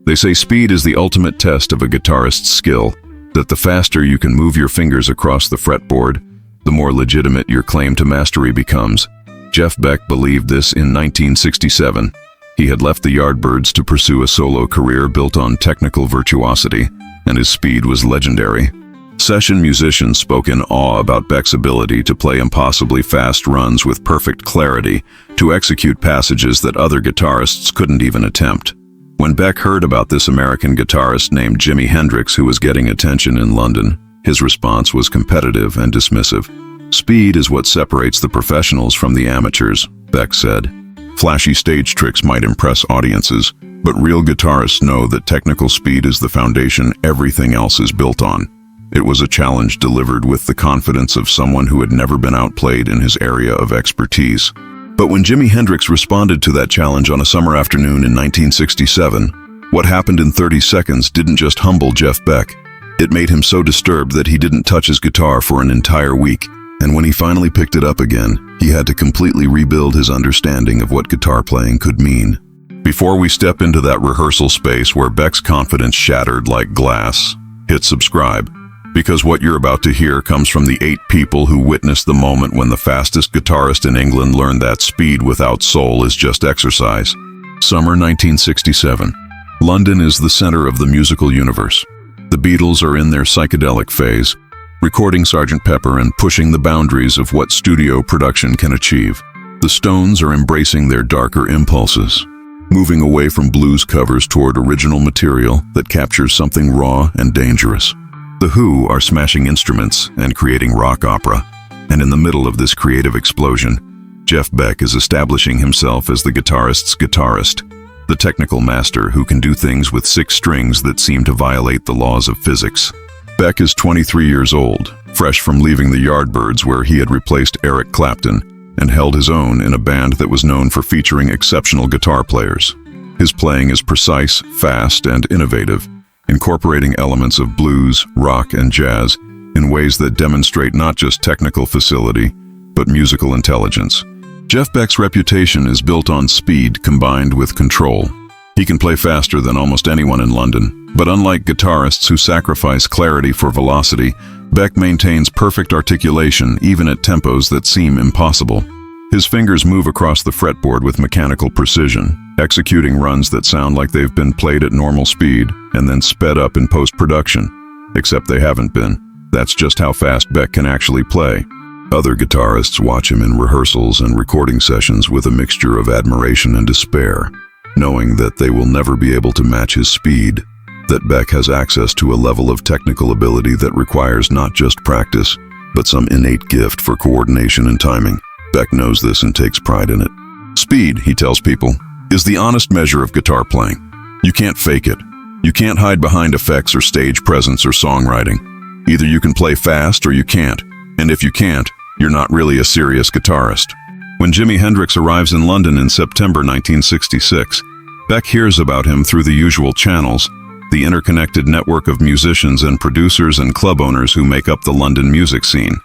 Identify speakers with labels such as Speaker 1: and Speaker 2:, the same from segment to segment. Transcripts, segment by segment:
Speaker 1: They say speed is the ultimate test of a guitarist's skill, that the faster you can move your fingers across the fretboard, the more legitimate your claim to mastery becomes. Jeff Beck believed this in 1967. He had left the Yardbirds to pursue a solo career built on technical virtuosity, and his speed was legendary. Session musicians spoke in awe about Beck's ability to play impossibly fast runs with perfect clarity, to execute passages that other guitarists couldn't even attempt. When Beck heard about this American guitarist named Jimi Hendrix who was getting attention in London, his response was competitive and dismissive. "Speed is what separates the professionals from the amateurs," Beck said. "Flashy stage tricks might impress audiences, but real guitarists know that technical speed is the foundation everything else is built on." It was a challenge delivered with the confidence of someone who had never been outplayed in his area of expertise. But when Jimi Hendrix responded to that challenge on a summer afternoon in 1967, what happened in 30 seconds didn't just humble Jeff Beck. It made him so disturbed that he didn't touch his guitar for an entire week. And when he finally picked it up again, he had to completely rebuild his understanding of what guitar playing could mean. Before we step into that rehearsal space where Beck's confidence shattered like glass, hit subscribe, because what you're about to hear comes from the 8 people who witnessed the moment when the fastest guitarist in England learned that speed without soul is just exercise. Summer 1967. London is the center of the musical universe. The Beatles are in their psychedelic phase, recording Sgt. Pepper and pushing the boundaries of what studio production can achieve. The Stones are embracing their darker impulses, moving away from blues covers toward original material that captures something raw and dangerous. The Who are smashing instruments and creating rock opera, and in the middle of this creative explosion, Jeff Beck is establishing himself as the guitarist's guitarist, the technical master who can do things with 6 strings that seem to violate the laws of physics. Beck is 23 years old, fresh from leaving the Yardbirds where he had replaced Eric Clapton and held his own in a band that was known for featuring exceptional guitar players. His playing is precise, fast, and innovative, incorporating elements of blues, rock, and jazz in ways that demonstrate not just technical facility, but musical intelligence. Jeff Beck's reputation is built on speed combined with control. He can play faster than almost anyone in London, but unlike guitarists who sacrifice clarity for velocity, Beck maintains perfect articulation even at tempos that seem impossible. His fingers move across the fretboard with mechanical precision, executing runs that sound like they've been played at normal speed and then sped up in post-production. Except they haven't been. That's just how fast Beck can actually play. Other guitarists watch him in rehearsals and recording sessions with a mixture of admiration and despair, knowing that they will never be able to match his speed, that Beck has access to a level of technical ability that requires not just practice, but some innate gift for coordination and timing. Beck knows this and takes pride in it. Speed, he tells people, is the honest measure of guitar playing. You can't fake it. You can't hide behind effects or stage presence or songwriting. Either you can play fast or you can't, and if you can't, you're not really a serious guitarist. When Jimi Hendrix arrives in London in September 1966, Beck hears about him through the usual channels, the interconnected network of musicians and producers and club owners who make up the London music scene.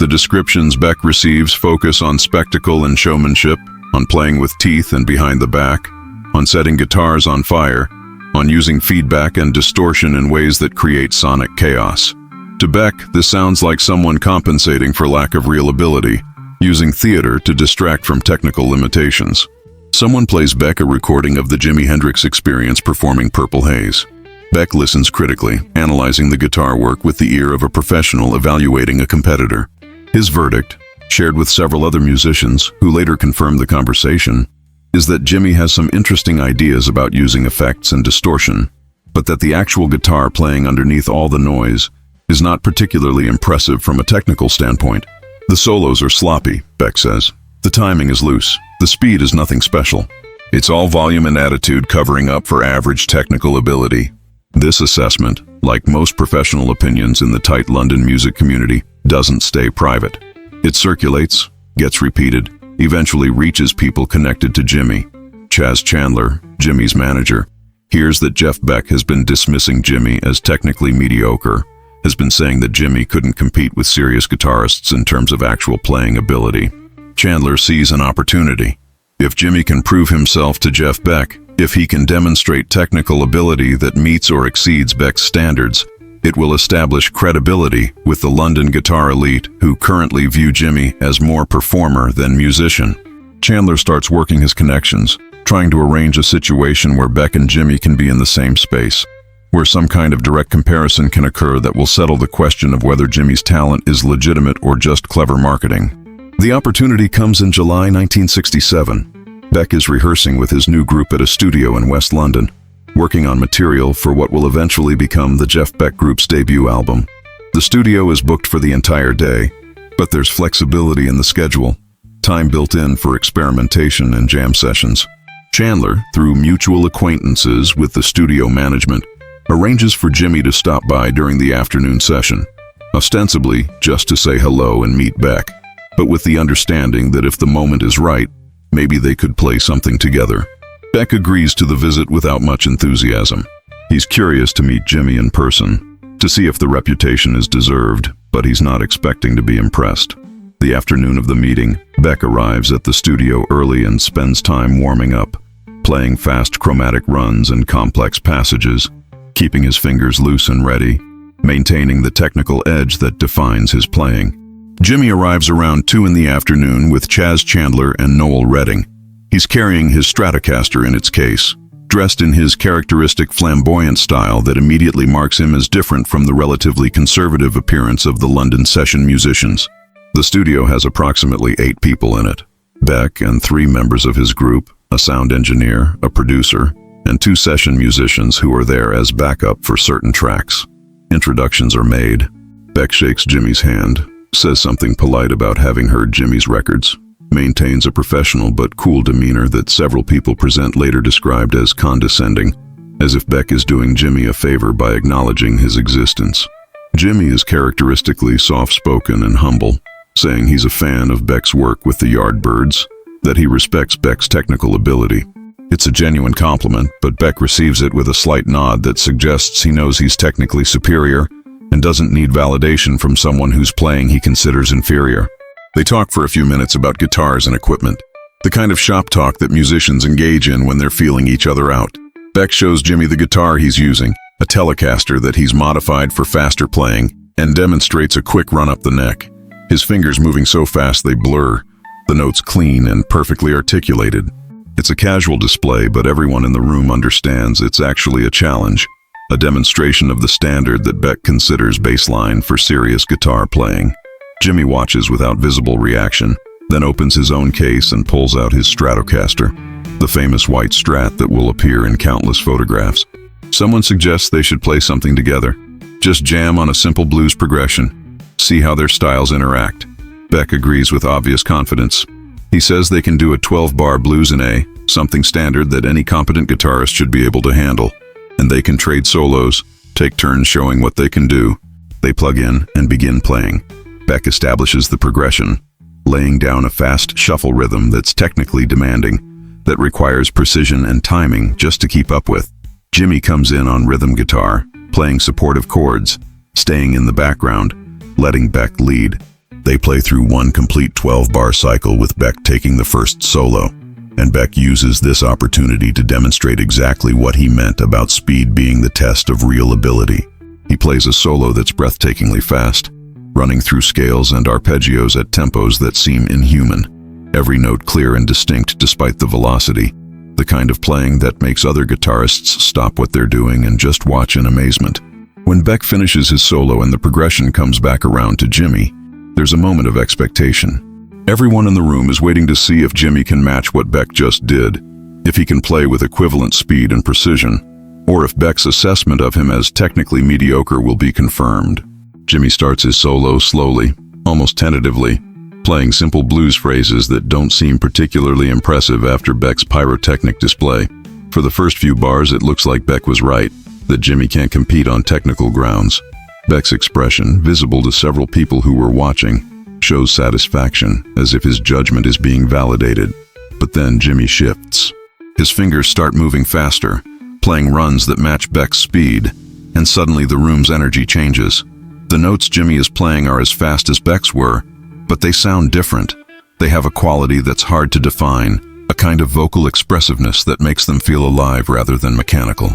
Speaker 1: The descriptions Beck receives focus on spectacle and showmanship, on playing with teeth and behind the back, on setting guitars on fire, on using feedback and distortion in ways that create sonic chaos. To Beck, this sounds like someone compensating for lack of real ability, using theater to distract from technical limitations. Someone plays Beck a recording of the Jimi Hendrix Experience performing Purple Haze. Beck listens critically, analyzing the guitar work with the ear of a professional evaluating a competitor. His verdict, shared with several other musicians who later confirmed the conversation, is that Jimi has some interesting ideas about using effects and distortion, but that the actual guitar playing underneath all the noise is not particularly impressive from a technical standpoint. The solos are sloppy, Beck says. The timing is loose. The speed is nothing special. It's all volume and attitude covering up for average technical ability. This assessment, like most professional opinions in the tight London music community, doesn't stay private. It circulates, gets repeated, eventually reaches people connected to Jimi. Chas Chandler, Jimi's manager, hears that Jeff Beck has been dismissing Jimi as technically mediocre, has been saying that Jimi couldn't compete with serious guitarists in terms of actual playing ability. Chandler sees an opportunity. If Jimi can prove himself to Jeff Beck, if he can demonstrate technical ability that meets or exceeds Beck's standards, it will establish credibility with the London guitar elite who currently view Jimi as more performer than musician. Chandler starts working his connections, trying to arrange a situation where Beck and Jimi can be in the same space, where some kind of direct comparison can occur that will settle the question of whether Jimi's talent is legitimate or just clever marketing. The opportunity comes in July 1967. Beck is rehearsing with his new group at a studio in West London, working on material for what will eventually become the Jeff Beck Group's debut album. The studio is booked for the entire day, but there's flexibility in the schedule, time built in for experimentation and jam sessions. Chandler, through mutual acquaintances with the studio management, arranges for Jimi to stop by during the afternoon session, ostensibly just to say hello and meet Beck, but with the understanding that if the moment is right, maybe they could play something together. Beck agrees to the visit without much enthusiasm. He's curious to meet Jimi in person, to see if the reputation is deserved, but he's not expecting to be impressed. The afternoon of the meeting, Beck arrives at the studio early and spends time warming up, playing fast chromatic runs and complex passages, keeping his fingers loose and ready, maintaining the technical edge that defines his playing. Jimi arrives around 2 in the afternoon with Chas Chandler and Noel Redding. He's carrying his Stratocaster in its case, dressed in his characteristic flamboyant style that immediately marks him as different from the relatively conservative appearance of the London session musicians. The studio has approximately 8 people in it: Beck and 3 members of his group, a sound engineer, a producer, and 2 session musicians who are there as backup for certain tracks. Introductions are made. Beck shakes Jimi's hand, says something polite about having heard Jimi's records, maintains a professional but cool demeanor that several people present later described as condescending, as if Beck is doing Jimi a favor by acknowledging his existence. Jimi is characteristically soft-spoken and humble, saying he's a fan of Beck's work with the Yardbirds, that he respects Beck's technical ability. It's a genuine compliment, but Beck receives it with a slight nod that suggests he knows he's technically superior and doesn't need validation from someone whose playing he considers inferior. They talk for a few minutes about guitars and equipment, the kind of shop talk that musicians engage in when they're feeling each other out. Beck shows Jimi the guitar he's using, a Telecaster that he's modified for faster playing, and demonstrates a quick run up the neck. His fingers moving so fast they blur, the notes clean and perfectly articulated. It's a casual display, but everyone in the room understands it's actually a challenge, a demonstration of the standard that Beck considers baseline for serious guitar playing. Jimi watches without visible reaction, then opens his own case and pulls out his Stratocaster, the famous white Strat that will appear in countless photographs. Someone suggests they should play something together. Just jam on a simple blues progression. See how their styles interact. Beck agrees with obvious confidence. He says they can do a 12-bar blues in A, something standard that any competent guitarist should be able to handle. And they can trade solos, take turns showing what they can do. They plug in and begin playing. Beck establishes the progression, laying down a fast shuffle rhythm that's technically demanding, that requires precision and timing just to keep up with. Jimi comes in on rhythm guitar, playing supportive chords, staying in the background, letting Beck lead. They play through one complete 12-bar cycle with Beck taking the first solo, and Beck uses this opportunity to demonstrate exactly what he meant about speed being the test of real ability. He plays a solo that's breathtakingly fast, running through scales and arpeggios at tempos that seem inhuman, every note clear and distinct despite the velocity, the kind of playing that makes other guitarists stop what they're doing and just watch in amazement. When Beck finishes his solo and the progression comes back around to Jimi, there's a moment of expectation. Everyone in the room is waiting to see if Jimi can match what Beck just did, if he can play with equivalent speed and precision, or if Beck's assessment of him as technically mediocre will be confirmed. Jimi starts his solo slowly, almost tentatively, playing simple blues phrases that don't seem particularly impressive after Beck's pyrotechnic display. For the first few bars, it looks like Beck was right, that Jimi can't compete on technical grounds. Beck's expression, visible to several people who were watching, shows satisfaction, as if his judgment is being validated. But then Jimi shifts. His fingers start moving faster, playing runs that match Beck's speed, and suddenly the room's energy changes. The notes Jimi is playing are as fast as Beck's were, but they sound different. They have a quality that's hard to define, a kind of vocal expressiveness that makes them feel alive rather than mechanical.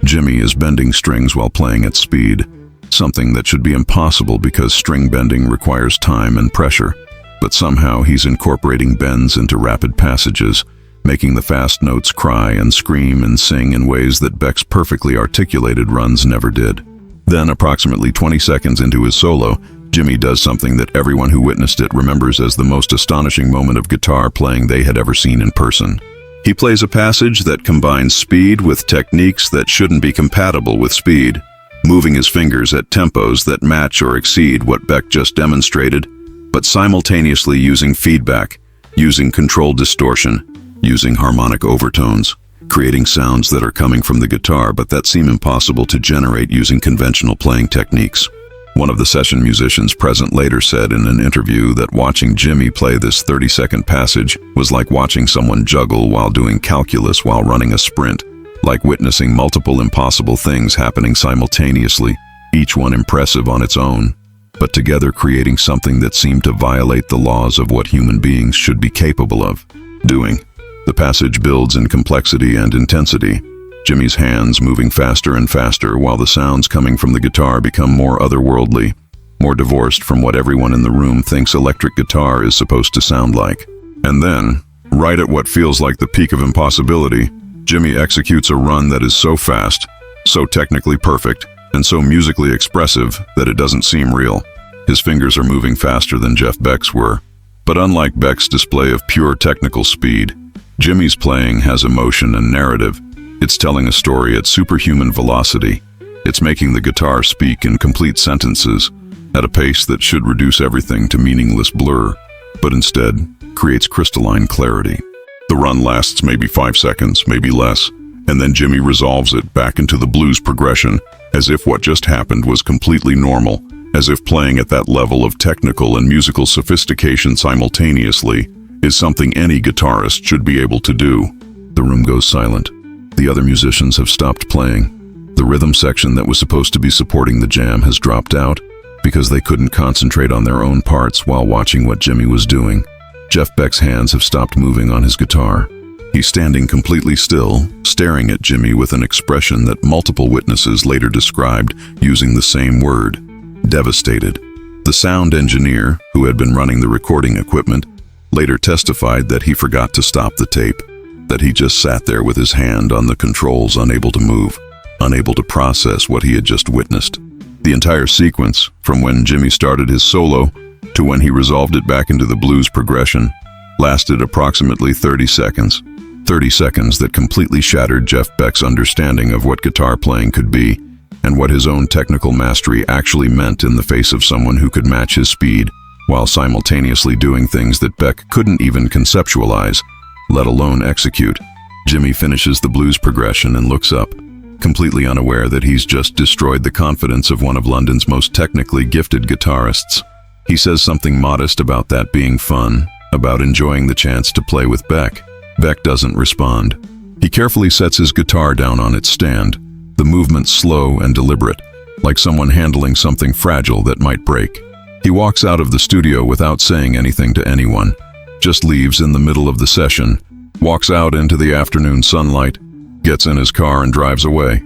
Speaker 1: Jimi is bending strings while playing at speed, something that should be impossible because string bending requires time and pressure, but somehow he's incorporating bends into rapid passages, making the fast notes cry and scream and sing in ways that Beck's perfectly articulated runs never did. Then, approximately 20 seconds into his solo, Jimi does something that everyone who witnessed it remembers as the most astonishing moment of guitar playing they had ever seen in person. He plays a passage that combines speed with techniques that shouldn't be compatible with speed, moving his fingers at tempos that match or exceed what Beck just demonstrated, but simultaneously using feedback, using controlled distortion, using harmonic overtones, creating sounds that are coming from the guitar but that seem impossible to generate using conventional playing techniques. One of the session musicians present later said in an interview that watching Jimi play this 30-second passage was like watching someone juggle while doing calculus while running a sprint, like witnessing multiple impossible things happening simultaneously, each one impressive on its own, but together creating something that seemed to violate the laws of what human beings should be capable of doing. The passage builds in complexity and intensity, Jimi's hands moving faster and faster while the sounds coming from the guitar become more otherworldly, more divorced from what everyone in the room thinks electric guitar is supposed to sound like. And then, right at what feels like the peak of impossibility, Jimi executes a run that is so fast, so technically perfect, and so musically expressive that it doesn't seem real. His fingers are moving faster than Jeff Beck's were. But unlike Beck's display of pure technical speed, Jimi's playing has emotion and narrative. It's telling a story at superhuman velocity. It's making the guitar speak in complete sentences at a pace that should reduce everything to meaningless blur, but instead creates crystalline clarity. The run lasts maybe 5 seconds, maybe less, and then Jimi resolves it back into the blues progression as if what just happened was completely normal, as if playing at that level of technical and musical sophistication simultaneously is something any guitarist should be able to do. The room goes silent. The other musicians have stopped playing. The rhythm section that was supposed to be supporting the jam has dropped out because they couldn't concentrate on their own parts while watching what Jimi was doing. Jeff Beck's hands have stopped moving on his guitar. He's standing completely still, staring at Jimi with an expression that multiple witnesses later described using the same word: devastated. The sound engineer, who had been running the recording equipment, later testified that he forgot to stop the tape, that he just sat there with his hand on the controls, unable to move, unable to process what he had just witnessed. The entire sequence, from when Jimi started his solo to when he resolved it back into the blues progression, lasted approximately 30 seconds. 30 seconds that completely shattered Jeff Beck's understanding of what guitar playing could be and what his own technical mastery actually meant in the face of someone who could match his speed while simultaneously doing things that Beck couldn't even conceptualize, let alone execute. Jimi finishes the blues progression and looks up, completely unaware that he's just destroyed the confidence of one of London's most technically gifted guitarists. He says something modest about that being fun, about enjoying the chance to play with Beck. Beck doesn't respond. He carefully sets his guitar down on its stand, the movement slow and deliberate, like someone handling something fragile that might break. He walks out of the studio without saying anything to anyone, just leaves in the middle of the session, walks out into the afternoon sunlight, gets in his car and drives away.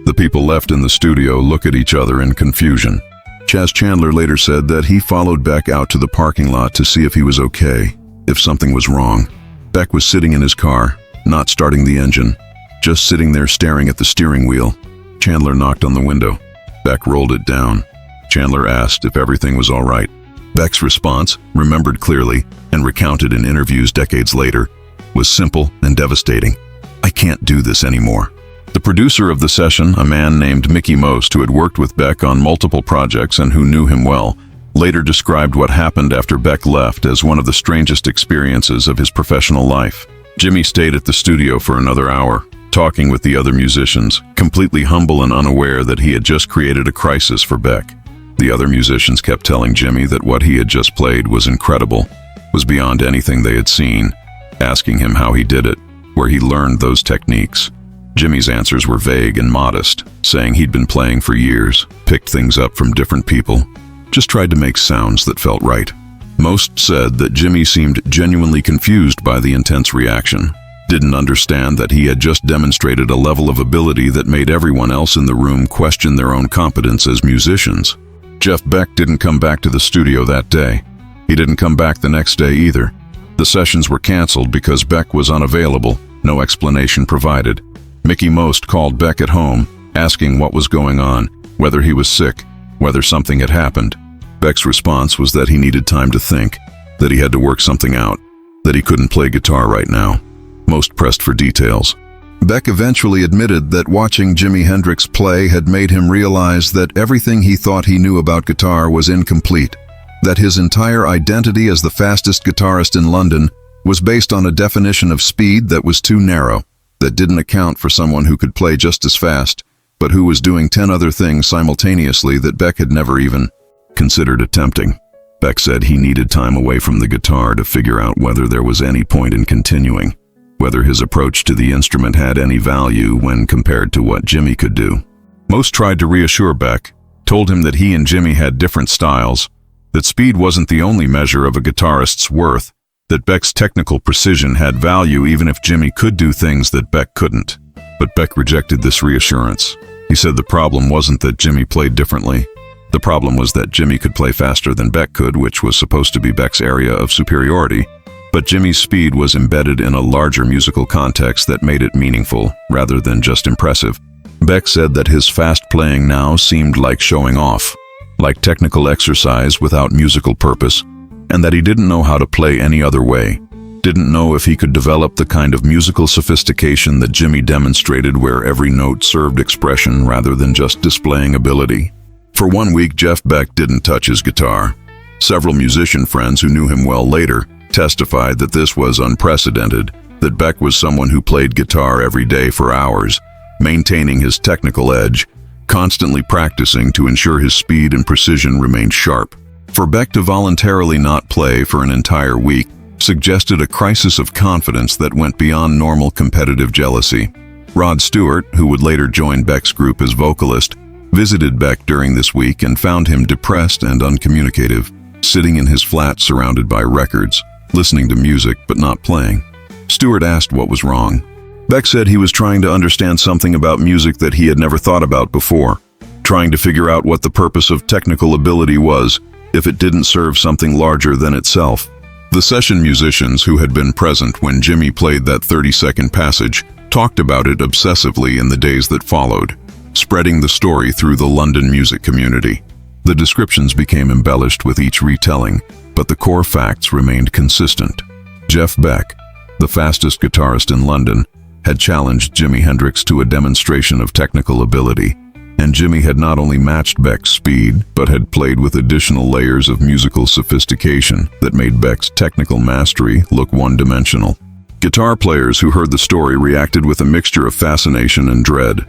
Speaker 1: The people left in the studio look at each other in confusion. Chas Chandler later said that he followed Beck out to the parking lot to see if he was okay, if something was wrong. Beck was sitting in his car, not starting the engine, just sitting there staring at the steering wheel. Chandler knocked on the window. Beck rolled it down. Chandler asked if everything was all right. Beck's response, remembered clearly and recounted in interviews decades later, was simple and devastating. "I can't do this anymore." The producer of the session, a man named Mickey Most, who had worked with Beck on multiple projects and who knew him well, later described what happened after Beck left as one of the strangest experiences of his professional life. Jimi stayed at the studio for another hour, talking with the other musicians, completely humble and unaware that he had just created a crisis for Beck. The other musicians kept telling Jimi that what he had just played was incredible, was beyond anything they had seen, asking him how he did it, where he learned those techniques. Jimi's answers were vague and modest, saying he'd been playing for years, picked things up from different people, just tried to make sounds that felt right. Most said that Jimi seemed genuinely confused by the intense reaction, didn't understand that he had just demonstrated a level of ability that made everyone else in the room question their own competence as musicians. Jeff Beck didn't come back to the studio that day. He didn't come back the next day either. The sessions were canceled because Beck was unavailable, no explanation provided. Mickey Most called Beck at home, asking what was going on, whether he was sick, whether something had happened. Beck's response was that he needed time to think, that he had to work something out, that he couldn't play guitar right now. Most pressed for details. Beck eventually admitted that watching Jimi Hendrix play had made him realize that everything he thought he knew about guitar was incomplete, that his entire identity as the fastest guitarist in London was based on a definition of speed that was too narrow, that didn't account for someone who could play just as fast, but who was doing 10 other things simultaneously that Beck had never even considered attempting. Beck said he needed time away from the guitar to figure out whether there was any point in continuing, whether his approach to the instrument had any value when compared to what Jimi could do. Most tried to reassure Beck, told him that he and Jimi had different styles, that speed wasn't the only measure of a guitarist's worth, that Beck's technical precision had value even if Jimi could do things that Beck couldn't. But Beck rejected this reassurance. He said the problem wasn't that Jimi played differently. The problem was that Jimi could play faster than Beck could, which was supposed to be Beck's area of superiority. But Jimi's speed was embedded in a larger musical context that made it meaningful, rather than just impressive. Beck said that his fast playing now seemed like showing off, like technical exercise without musical purpose, and that he didn't know how to play any other way, didn't know if he could develop the kind of musical sophistication that Jimi demonstrated where every note served expression rather than just displaying ability. For 1 week, Jeff Beck didn't touch his guitar. Several musician friends who knew him well later testified that this was unprecedented, that Beck was someone who played guitar every day for hours, maintaining his technical edge, constantly practicing to ensure his speed and precision remained sharp. For Beck to voluntarily not play for an entire week suggested a crisis of confidence that went beyond normal competitive jealousy. Rod Stewart, who would later join Beck's group as vocalist, visited Beck during this week and found him depressed and uncommunicative, sitting in his flat surrounded by records, listening to music but not playing. Stewart asked what was wrong. Beck said he was trying to understand something about music that he had never thought about before, trying to figure out what the purpose of technical ability was if it didn't serve something larger than itself. The session musicians who had been present when Jimi played that 30-second passage talked about it obsessively in the days that followed, spreading the story through the London music community. The descriptions became embellished with each retelling, but the core facts remained consistent. Jeff Beck, the fastest guitarist in London, had challenged Jimi Hendrix to a demonstration of technical ability, and Jimi had not only matched Beck's speed, but had played with additional layers of musical sophistication that made Beck's technical mastery look one-dimensional. Guitar players who heard the story reacted with a mixture of fascination and dread.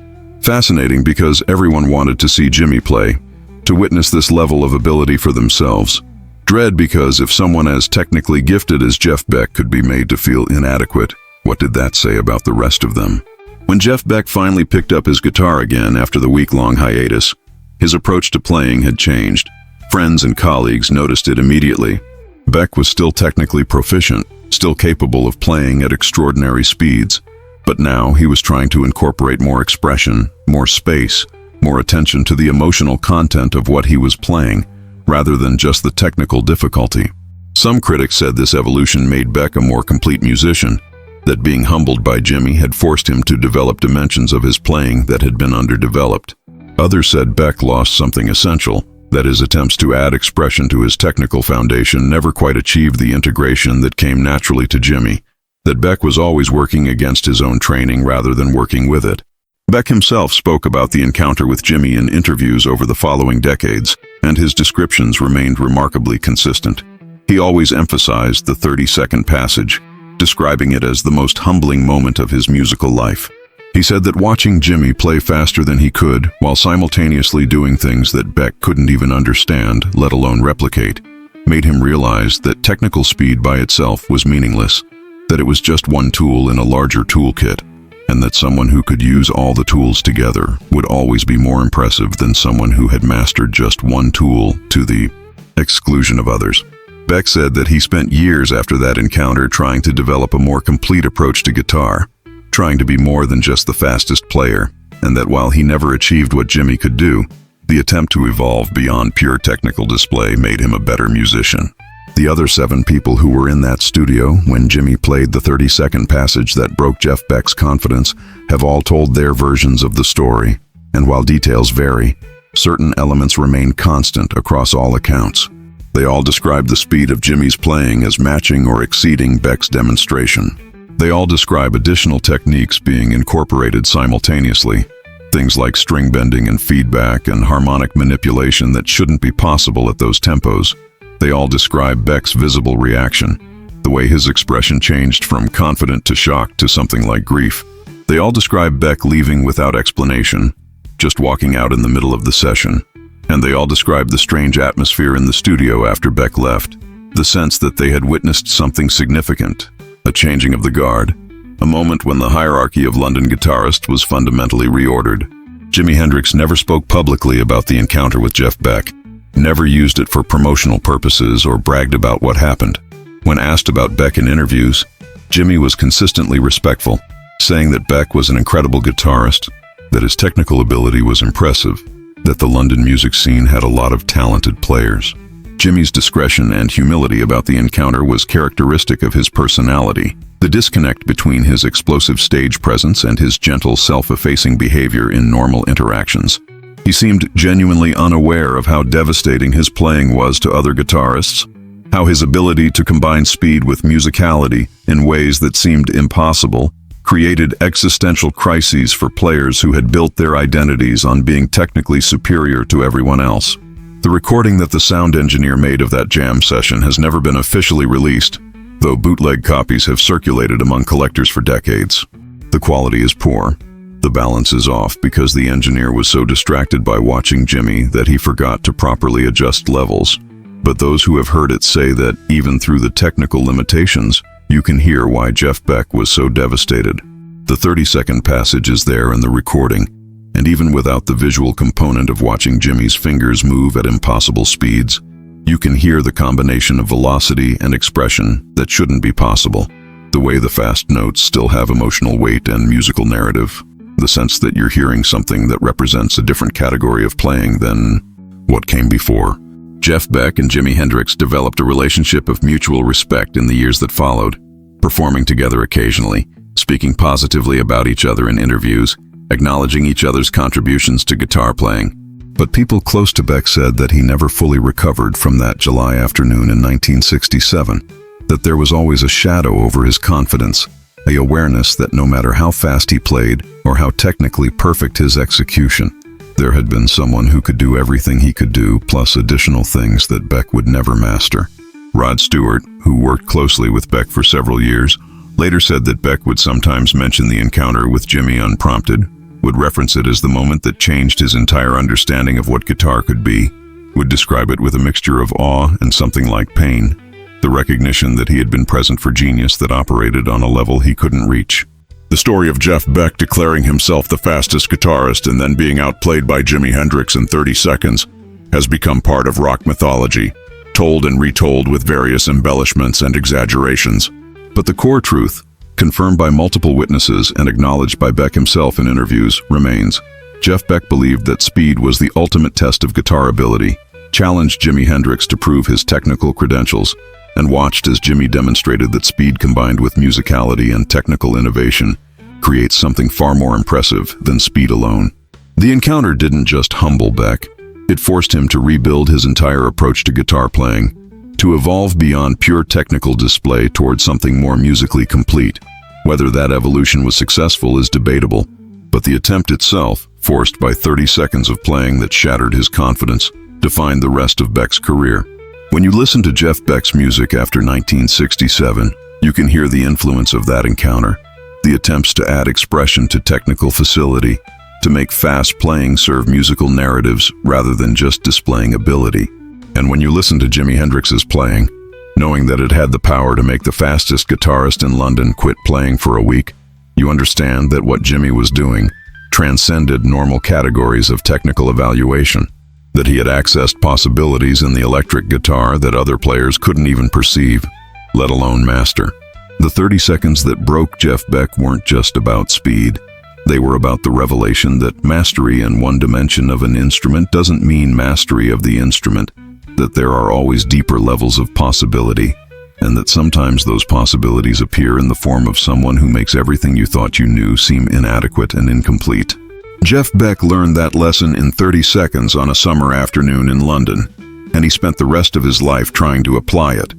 Speaker 1: Fascinating because everyone wanted to see Jimi play, to witness this level of ability for themselves. Dread because if someone as technically gifted as Jeff Beck could be made to feel inadequate, what did that say about the rest of them? When Jeff Beck finally picked up his guitar again after the week-long hiatus, his approach to playing had changed. Friends and colleagues noticed it immediately. Beck was still technically proficient, still capable of playing at extraordinary speeds, but now he was trying to incorporate more expression, more space, more attention to the emotional content of what he was playing, rather than just the technical difficulty. Some critics said this evolution made Beck a more complete musician, that being humbled by Jimi had forced him to develop dimensions of his playing that had been underdeveloped. Others said Beck lost something essential, that his attempts to add expression to his technical foundation never quite achieved the integration that came naturally to Jimi, that Beck was always working against his own training rather than working with it. Beck himself spoke about the encounter with Jimi in interviews over the following decades, and his descriptions remained remarkably consistent. He always emphasized the 30-second passage, describing it as the most humbling moment of his musical life. He said that watching Jimi play faster than he could, while simultaneously doing things that Beck couldn't even understand, let alone replicate, made him realize that technical speed by itself was meaningless, that it was just one tool in a larger toolkit, and that someone who could use all the tools together would always be more impressive than someone who had mastered just one tool to the exclusion of others. Beck said that he spent years after that encounter trying to develop a more complete approach to guitar, trying to be more than just the fastest player, and that while he never achieved what Jimi could do, the attempt to evolve beyond pure technical display made him a better musician. The other 7 people who were in that studio when Jimi played the 30-second passage that broke Jeff Beck's confidence have all told their versions of the story, and while details vary, certain elements remain constant across all accounts. They all describe the speed of Jimi's playing as matching or exceeding Beck's demonstration. They all describe additional techniques being incorporated simultaneously, things like string bending and feedback and harmonic manipulation that shouldn't be possible at those tempos. They all describe Beck's visible reaction, the way his expression changed from confident to shocked to something like grief. They all describe Beck leaving without explanation, just walking out in the middle of the session. And they all describe the strange atmosphere in the studio after Beck left, the sense that they had witnessed something significant, a changing of the guard, a moment when the hierarchy of London guitarists was fundamentally reordered. Jimi Hendrix never spoke publicly about the encounter with Jeff Beck, never used it for promotional purposes or bragged about what happened. When asked about Beck in interviews, Jimi was consistently respectful, saying that Beck was an incredible guitarist, that his technical ability was impressive, that the London music scene had a lot of talented players. Jimi's discretion and humility about the encounter was characteristic of his personality. The disconnect between his explosive stage presence and his gentle, self-effacing behavior in normal interactions. He seemed genuinely unaware of how devastating his playing was to other guitarists, how his ability to combine speed with musicality in ways that seemed impossible created existential crises for players who had built their identities on being technically superior to everyone else. The recording that the sound engineer made of that jam session has never been officially released, though bootleg copies have circulated among collectors for decades. The quality is poor. The balance is off because the engineer was so distracted by watching Jimi that he forgot to properly adjust levels. But those who have heard it say that even through the technical limitations, you can hear why Jeff Beck was so devastated. The 30-second passage is there in the recording, and even without the visual component of watching Jimi's fingers move at impossible speeds, you can hear the combination of velocity and expression that shouldn't be possible. The way the fast notes still have emotional weight and musical narrative. The sense that you're hearing something that represents a different category of playing than what came before. Jeff Beck and Jimi Hendrix developed a relationship of mutual respect in the years that followed, performing together occasionally, speaking positively about each other in interviews, acknowledging each other's contributions to guitar playing. But people close to Beck said that he never fully recovered from that July afternoon in 1967, that there was always a shadow over his confidence, a awareness that no matter how fast he played or how technically perfect his execution, there had been someone who could do everything he could do, plus additional things that Beck would never master. Rod Stewart, who worked closely with Beck for several years, later said that Beck would sometimes mention the encounter with Jimi unprompted, would reference it as the moment that changed his entire understanding of what guitar could be, would describe it with a mixture of awe and something like pain, the recognition that he had been present for genius that operated on a level he couldn't reach. The story of Jeff Beck declaring himself the fastest guitarist and then being outplayed by Jimi Hendrix in 30 seconds has become part of rock mythology, told and retold with various embellishments and exaggerations. But the core truth, confirmed by multiple witnesses and acknowledged by Beck himself in interviews, remains. Jeff Beck believed that speed was the ultimate test of guitar ability, challenged Jimi Hendrix to prove his technical credentials, and watched as Jimi demonstrated that speed combined with musicality and technical innovation creates something far more impressive than speed alone. The encounter didn't just humble Beck, it forced him to rebuild his entire approach to guitar playing, to evolve beyond pure technical display towards something more musically complete. Whether that evolution was successful is debatable, but the attempt itself, forced by 30 seconds of playing that shattered his confidence, defined the rest of Beck's career. When you listen to Jeff Beck's music after 1967, you can hear the influence of that encounter, the attempts to add expression to technical facility, to make fast playing serve musical narratives rather than just displaying ability. And when you listen to Jimi Hendrix's playing, knowing that it had the power to make the fastest guitarist in London quit playing for a week, you understand that what Jimi was doing transcended normal categories of technical evaluation. that he had accessed possibilities in the electric guitar that other players couldn't even perceive, let alone master. The 30 seconds that broke Jeff Beck weren't just about speed. They were about the revelation that mastery in one dimension of an instrument doesn't mean mastery of the instrument, that there are always deeper levels of possibility, and that sometimes those possibilities appear in the form of someone who makes everything you thought you knew seem inadequate and incomplete. Jeff Beck learned that lesson in 30 seconds on a summer afternoon in London, and he spent the rest of his life trying to apply it.